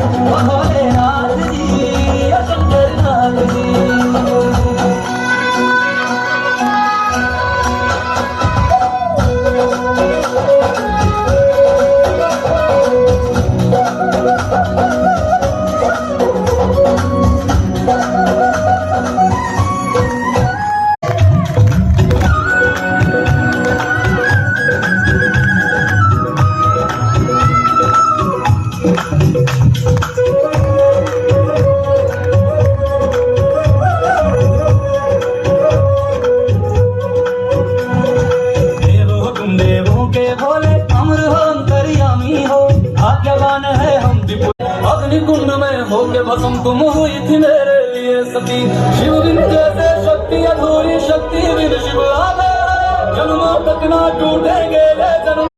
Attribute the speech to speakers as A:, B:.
A: भोलेनाथ जी शंकरनाथ जी। देवों के भोले अमर हो अंतर्यामी हो, भाग्यवान है हम विपुल। अग्निकुंड में होके भस्म तुम हुई थी मेरे लिए सती, शिव बिन जैसे शक्ति अधूरी, शक्ति बिन शिव आधा, जन्मों तक ना टूटेंगे जन्म।